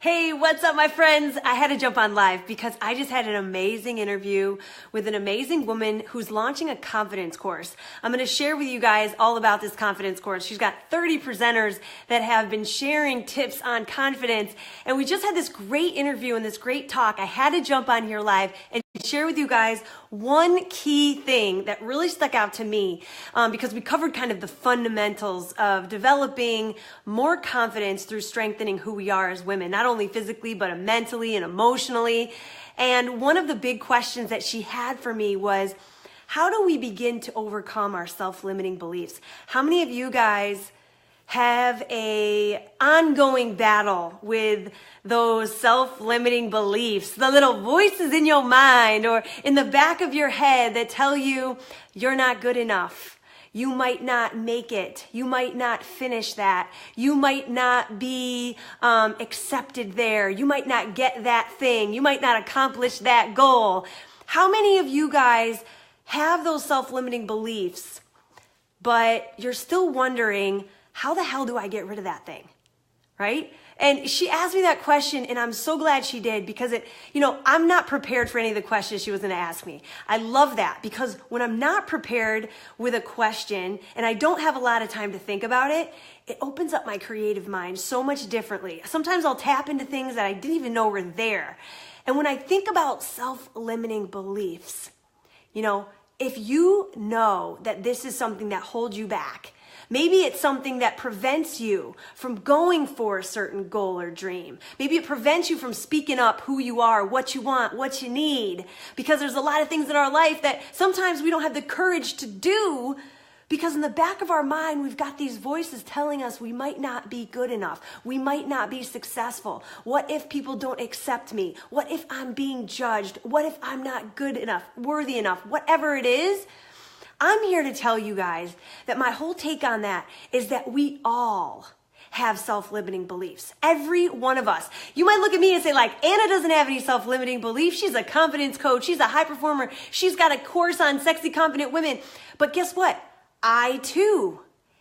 Hey, what's up, my friends? I had to jump on live because I just had an amazing interview with an amazing woman who's launching a confidence course. I'm going to share with you guys all about this confidence course. She's got 30 presenters that have been sharing tips on confidence, and we just had this great interview and this great talk. I had to jump on here live and share with you guys one key thing that really stuck out to me because we covered kind of the fundamentals of developing more confidence through strengthening who we are as women, not only physically, but mentally and emotionally. And one of the big questions that she had for me was, how do we begin to overcome our self-limiting beliefs? How many of you guys have a ongoing battle with those self-limiting beliefs, the little voices in your mind or in the back of your head that tell you you're not good enough? You might not make it. You might not finish that. You might not be accepted there. You might not get that thing. You might not accomplish that goal. How many of you guys have those self-limiting beliefs, but you're still wondering, how the hell do I get rid of that thing? Right? And she asked me that question, and I'm so glad she did because I'm not prepared for any of the questions she was going to ask me. I love that because when I'm not prepared with a question and I don't have a lot of time to think about it, it opens up my creative mind so much differently. Sometimes I'll tap into things that I didn't even know were there. And when I think about self-limiting beliefs, if you know that this is something that holds you back, maybe it's something that prevents you from going for a certain goal or dream. Maybe it prevents you from speaking up who you are, what you want, what you need. Because there's a lot of things in our life that sometimes we don't have the courage to do because in the back of our mind, we've got these voices telling us we might not be good enough. We might not be successful. What if people don't accept me? What if I'm being judged? What if I'm not good enough, worthy enough? Whatever it is, I'm here to tell you guys that my whole take on that is that we all have self-limiting beliefs. Every one of us. You might look at me and say, Anna doesn't have any self-limiting beliefs. She's a confidence coach. She's a high performer. She's got a course on sexy, confident women. But guess what? I too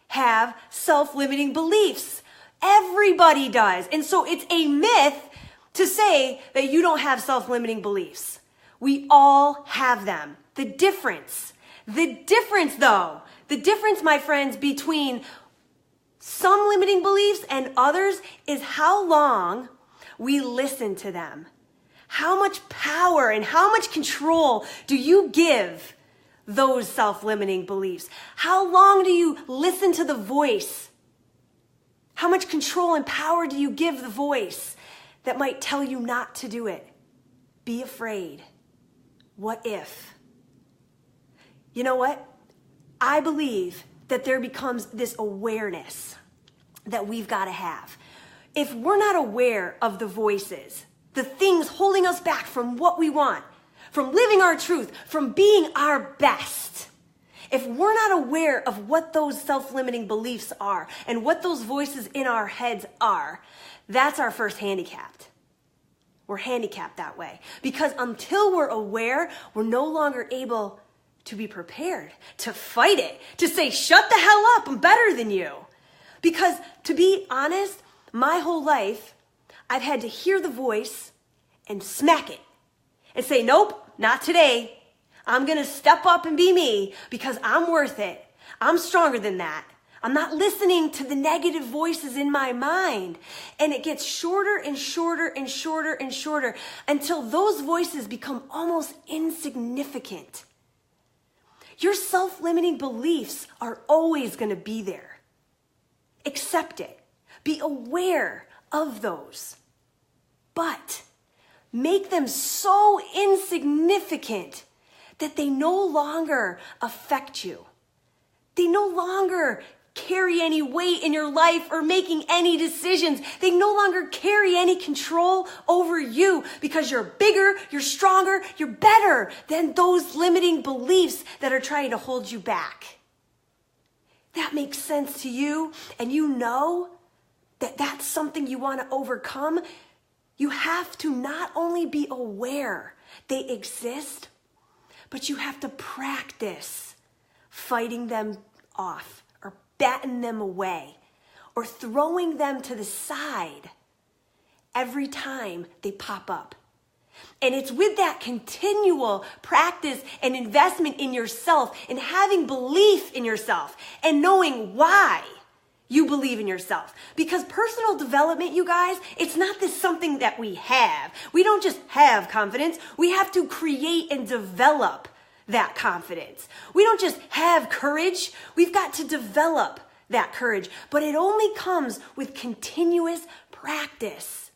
have self-limiting beliefs. Everybody does. And so it's a myth to say that you don't have self-limiting beliefs. We all have them. The difference, my friends, between some limiting beliefs and others is how long we listen to them. How much power and how much control do you give those self-limiting beliefs? How long do you listen to the voice? How much control and power do you give the voice that might tell you not to do it? Be afraid. What if? You know what? I believe that there becomes this awareness that we've got to have. If we're not aware of the voices, the things holding us back from what we want, from living our truth, from being our best, if we're not aware of what those self-limiting beliefs are and what those voices in our heads are, that's our first handicap. We're handicapped that way because until we're aware, we're no longer able to be prepared, to fight it, to say, shut the hell up, I'm better than you. Because to be honest, my whole life, I've had to hear the voice and smack it and say, nope, not today. I'm going to step up and be me because I'm worth it. I'm stronger than that. I'm not listening to the negative voices in my mind. And it gets shorter and shorter and shorter and shorter until those voices become almost insignificant. Your self-limiting beliefs are always going to be there. Accept it. Be aware of those. But make them so insignificant that they no longer affect you. They no longer carry any weight in your life or making any decisions. They no longer carry any control over you because you're bigger, you're stronger, you're better than those limiting beliefs that are trying to hold you back. That makes sense to you, and you know that that's something you want to overcome. You have to not only be aware they exist, but you have to practice fighting them off or batting them away or throwing them to the side every time they pop up. And it's with that continual practice and investment in yourself and having belief in yourself and knowing why you believe in yourself. Because personal development, you guys, it's not this something that we have. We don't just have confidence. We have to create and develop that confidence. We don't just have courage. We've got to develop that courage. But it only comes with continuous practice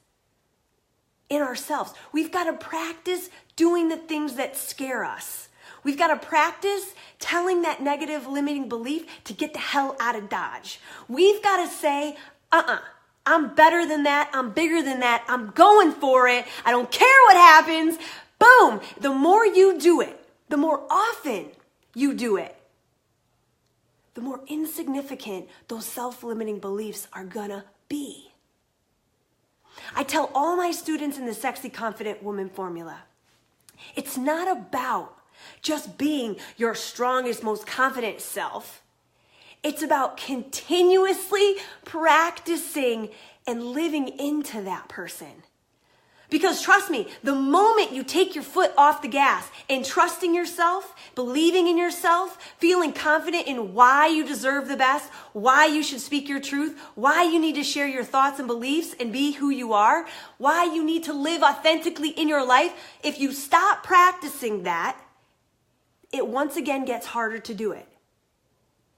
in ourselves. We've got to practice doing the things that scare us. We've got to practice telling that negative limiting belief to get the hell out of Dodge. We've got to say, I'm better than that. I'm bigger than that. I'm going for it. I don't care what happens. Boom. The more you do it, the more often you do it, the more insignificant those self-limiting beliefs are gonna be. I tell all my students in the Sexy Confident Woman formula, it's not about just being your strongest, most confident self. It's about continuously practicing and living into that person. Because trust me, the moment you take your foot off the gas and trusting yourself, believing in yourself, feeling confident in why you deserve the best, why you should speak your truth, why you need to share your thoughts and beliefs and be who you are, why you need to live authentically in your life, if you stop practicing that, it once again gets harder to do it.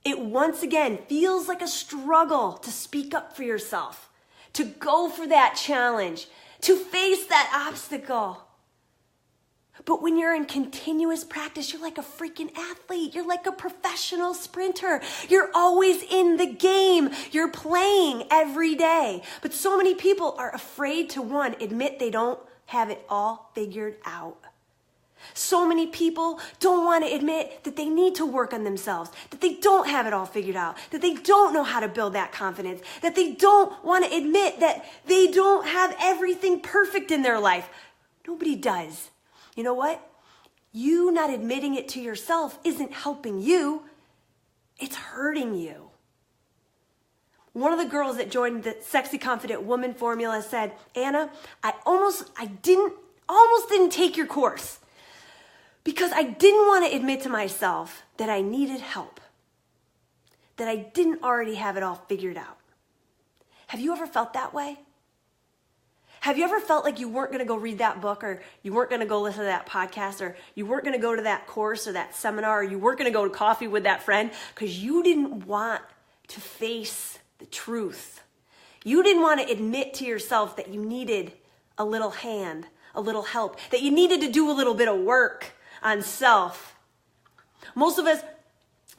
It once again feels like a struggle to speak up for yourself, to go for that challenge, to face that obstacle. But when you're in continuous practice, you're like a freaking athlete. You're like a professional sprinter. You're always in the game. You're playing every day. But so many people are afraid to, one, admit they don't have it all figured out. So many people don't want to admit that they need to work on themselves, that they don't have it all figured out, that they don't know how to build that confidence, that they don't want to admit that they don't have everything perfect in their life. Nobody does. You know what? You not admitting it to yourself isn't helping you. It's hurting you. One of the girls that joined the Sexy Confident Woman formula said, Anna, I almost didn't take your course, because I didn't want to admit to myself that I needed help, that I didn't already have it all figured out. Have you ever felt that way? Have you ever felt like you weren't going to go read that book, or you weren't going to go listen to that podcast, or you weren't going to go to that course or that seminar, or you weren't going to go to coffee with that friend because you didn't want to face the truth? You didn't want to admit to yourself that you needed a little hand, a little help, that you needed to do a little bit of work on self. Most of us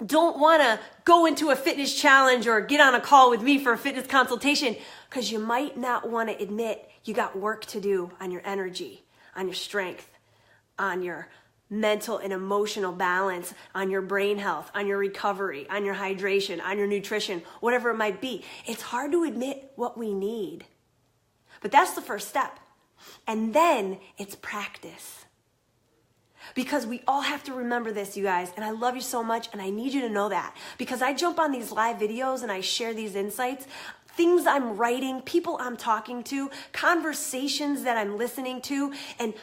don't want to go into a fitness challenge or get on a call with me for a fitness consultation because you might not want to admit you got work to do on your energy, on your strength, on your mental and emotional balance, on your brain health, on your recovery, on your hydration, on your nutrition, whatever it might be. It's hard to admit what we need. But that's the first step. And then it's practice. Because we all have to remember this, you guys, and I love you so much, and I need you to know that. Because I jump on these live videos and I share these insights, things I'm writing, people I'm talking to, conversations that I'm listening to, and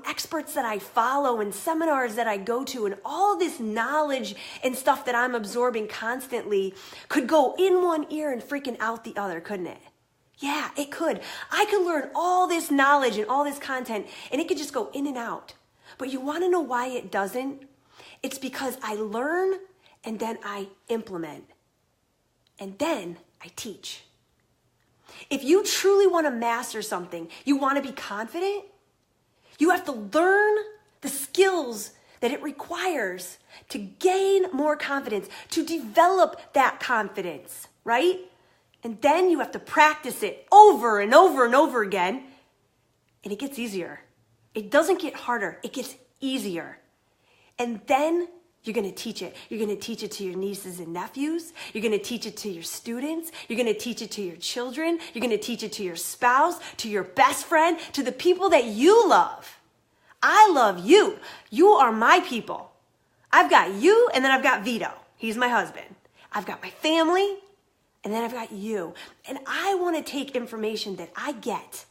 experts that I follow and seminars that I go to, and all this knowledge and stuff that I'm absorbing constantly could go in one ear and freaking out the other, couldn't it? Yeah, it could. I could learn all this knowledge and all this content, and it could just go in and out. But you want to know why it doesn't? It's because I learn, and then I implement, and then I teach. If you truly want to master something, you want to be confident, you have to learn the skills that it requires to gain more confidence, to develop that confidence, right? And then you have to practice it over and over and over again, and it gets easier. It doesn't get harder, it gets easier. And then you're going to teach it. You're going to teach it to your nieces and nephews. You're going to teach it to your students. You're going to teach it to your children. You're going to teach it to your spouse, to your best friend, to the people that you love. I love you. You are my people. I've got you, and then I've got Vito. He's my husband. I've got my family, and then I've got you. And I want to take information that I get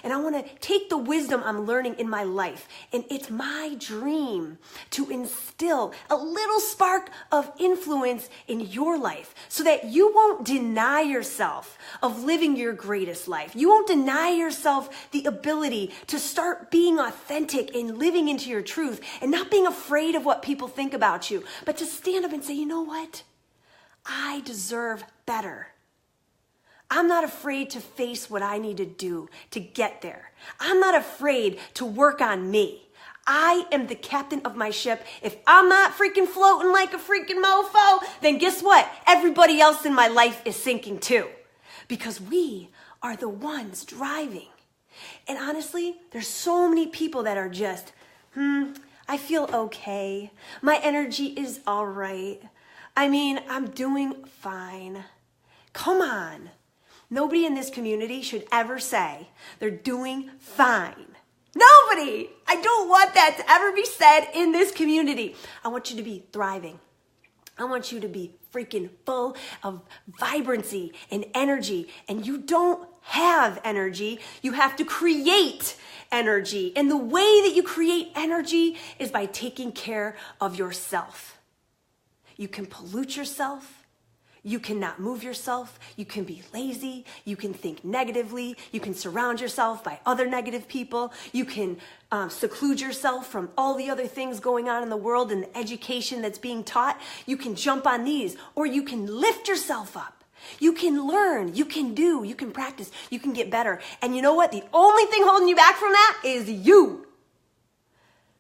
And I want to take the wisdom I'm learning in my life. And it's my dream to instill a little spark of influence in your life so that you won't deny yourself of living your greatest life. You won't deny yourself the ability to start being authentic and living into your truth and not being afraid of what people think about you, but to stand up and say, you know what? I deserve better. I'm not afraid to face what I need to do to get there. I'm not afraid to work on me. I am the captain of my ship. If I'm not freaking floating like a freaking mofo, then guess what? Everybody else in my life is sinking too. Because we are the ones driving. And honestly, there's so many people that are just, I feel okay. My energy is all right. I mean, I'm doing fine. Come on. Nobody in this community should ever say they're doing fine. Nobody! I don't want that to ever be said in this community. I want you to be thriving. I want you to be freaking full of vibrancy and energy. And you don't have energy. You have to create energy. And the way that you create energy is by taking care of yourself. You can pollute yourself. You cannot move yourself. You can be lazy. You can think negatively. You can surround yourself by other negative people. You can seclude yourself from all the other things going on in the world and the education that's being taught. You can jump on these, or you can lift yourself up. You can learn. You can do. You can practice. You can get better. And you know what? The only thing holding you back from that is you.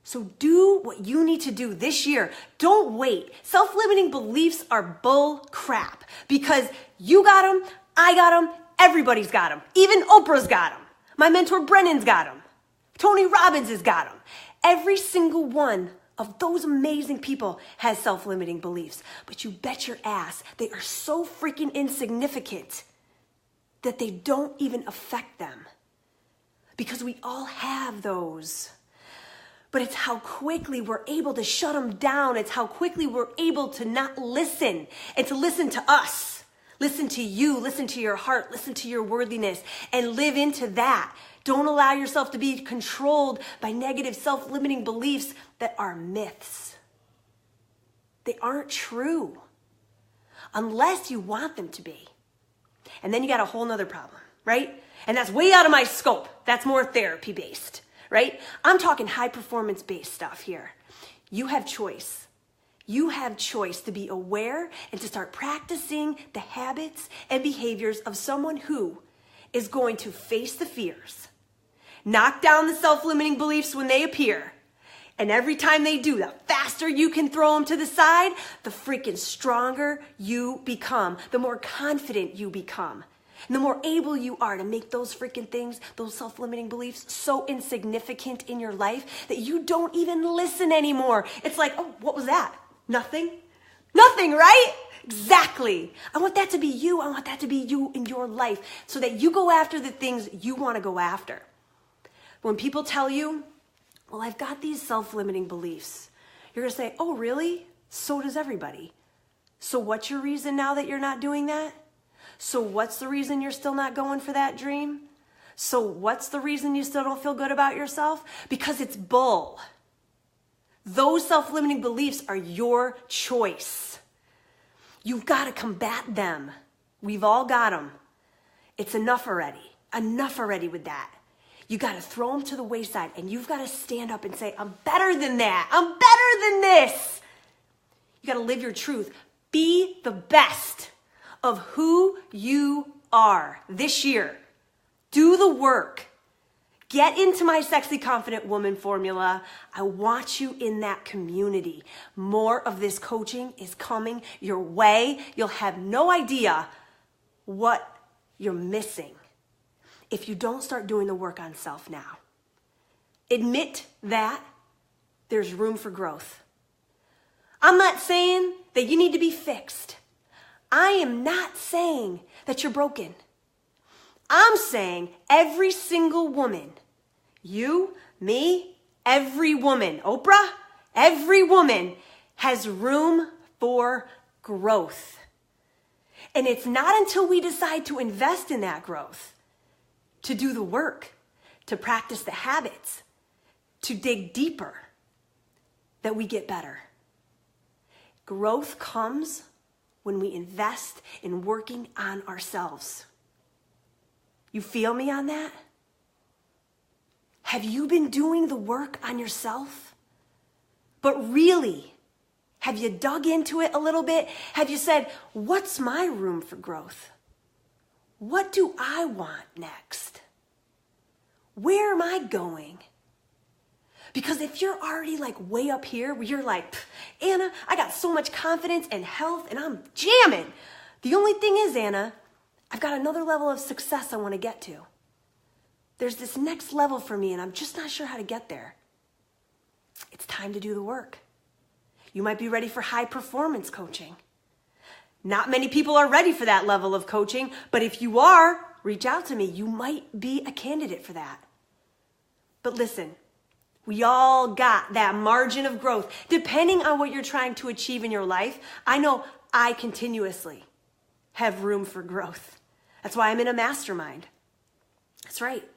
So do what you need to do this year. Don't wait. Self-limiting beliefs are bull crap because you got them, I got them, everybody's got them. Even Oprah's got them. My mentor Brennan's got them. Tony Robbins has got them. Every single one of those amazing people has self-limiting beliefs. But you bet your ass they are so freaking insignificant that they don't even affect them. Because we all have those. But it's how quickly we're able to shut them down. It's how quickly we're able to not listen and to listen to us. Listen to you, listen to your heart, listen to your worthiness, and live into that. Don't allow yourself to be controlled by negative self-limiting beliefs that are myths. They aren't true unless you want them to be. And then you got a whole nother problem, right? And that's way out of my scope. That's more therapy-based. Right? I'm talking high performance based stuff here. You have choice. You have choice to be aware and to start practicing the habits and behaviors of someone who is going to face the fears, knock down the self-limiting beliefs when they appear. And every time they do, the faster you can throw them to the side, the freaking stronger you become, the more confident you become. And the more able you are to make those freaking things, those self-limiting beliefs, so insignificant in your life that you don't even listen anymore. It's like, oh, what was that? Nothing? Nothing, right? Exactly. I want that to be you. I want that to be you in your life so that you go after the things you want to go after. When people tell you, well, I've got these self-limiting beliefs, you're going to say, oh, really? So does everybody. So what's your reason now that you're not doing that? So what's the reason you're still not going for that dream? So what's the reason you still don't feel good about yourself? Because it's bull. Those self-limiting beliefs are your choice. You've got to combat them. We've all got them. It's enough already. Enough already with that. You got to throw them to the wayside and you've got to stand up and say, I'm better than that. I'm better than this. You got to live your truth. Be the best of who you are this year. Do the work. Get into my Sexy Confident Woman formula. I want you in that community. More of this coaching is coming your way. You'll have no idea what you're missing if you don't start doing the work on self now. Admit that there's room for growth. I'm not saying that you need to be fixed. I am not saying that you're broken. I'm saying every single woman, you, me, every woman, Oprah, every woman has room for growth. And it's not until we decide to invest in that growth, to do the work, to practice the habits, to dig deeper, that we get better. Growth comes when we invest in working on ourselves. You feel me on that? Have you been doing the work on yourself? But really, have you dug into it a little bit? Have you said, what's my room for growth? What do I want next? Where am I going? Because if you're already like way up here, where you're like, Anna, I got so much confidence and health and I'm jamming. The only thing is, Anna, I've got another level of success I want to get to. There's this next level for me and I'm just not sure how to get there. It's time to do the work. You might be ready for high performance coaching. Not many people are ready for that level of coaching, but if you are, reach out to me. You might be a candidate for that. But listen, we all got that margin of growth. Depending on what you're trying to achieve in your life, I know I continuously have room for growth. That's why I'm in a mastermind. That's right.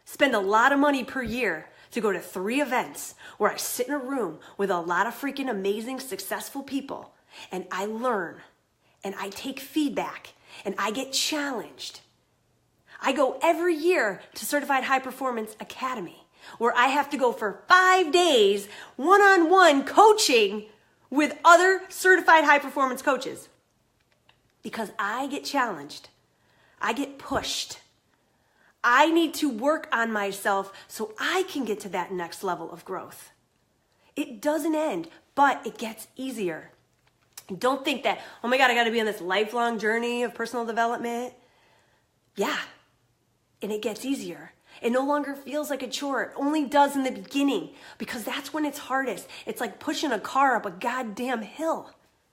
Spend a lot of money per year to go to 3 events where I sit in a room with a lot of freaking amazing, successful people, and I learn, and I take feedback, and I get challenged. I go every year to Certified High Performance Academy, where I have to go for 5 days, one-on-one coaching with other certified high performance coaches. Because I get challenged. I get pushed. I need to work on myself so I can get to that next level of growth. It doesn't end, but it gets easier. Don't think that, oh my God, I got to be on this lifelong journey of personal development. Yeah, and it gets easier. It no longer feels like a chore. It only does in the beginning because that's when it's hardest. It's like pushing a car up a goddamn hill.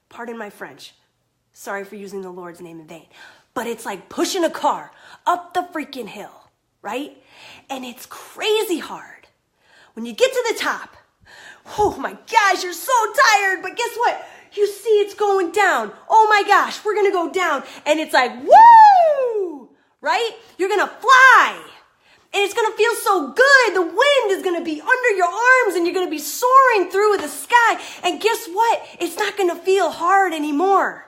Pardon my French. Sorry for using the Lord's name in vain. But it's like pushing a car up the freaking hill, right? And it's crazy hard. When you get to the top, oh my gosh, you're so tired, but guess what? You see it's going down. Oh my gosh, we're gonna go down. And it's like, woo, right? You're gonna fly. And it's gonna feel so good. The wind is gonna be under your arms and you're gonna be soaring through the sky. And guess what? It's not gonna feel hard anymore.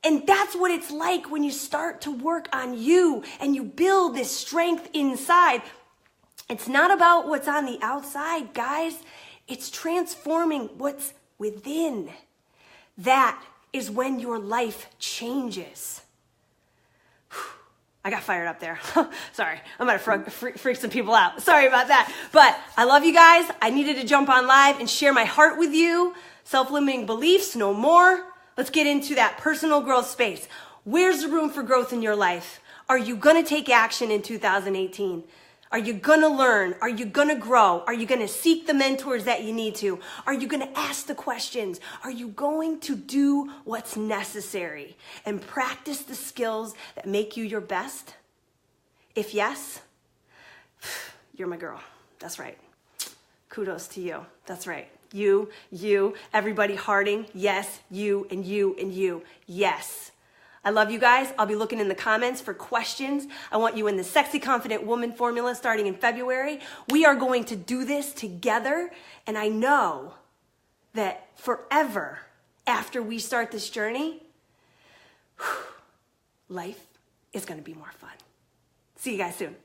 And that's what it's like when you start to work on you and you build this strength inside. It's not about what's on the outside, guys. It's transforming what's within. That is when your life changes. I got fired up there. Sorry, I'm going to freak some people out. Sorry about that. But I love you guys. I needed to jump on live and share my heart with you. Self-limiting beliefs, no more. Let's get into that personal growth space. Where's the room for growth in your life? Are you going to take action in 2018? Are you going to learn? Are you going to grow? Are you going to seek the mentors that you need to? Are you going to ask the questions? Are you going to do what's necessary and practice the skills that make you your best? If yes, you're my girl. That's right. Kudos to you. That's right. You, everybody hearting. Yes, you, and you, and you. Yes. I love you guys. I'll be looking in the comments for questions. I want you in the Sexy Confident Woman formula starting in February. We are going to do this together. And I know that forever after we start this journey, life is going to be more fun. See you guys soon.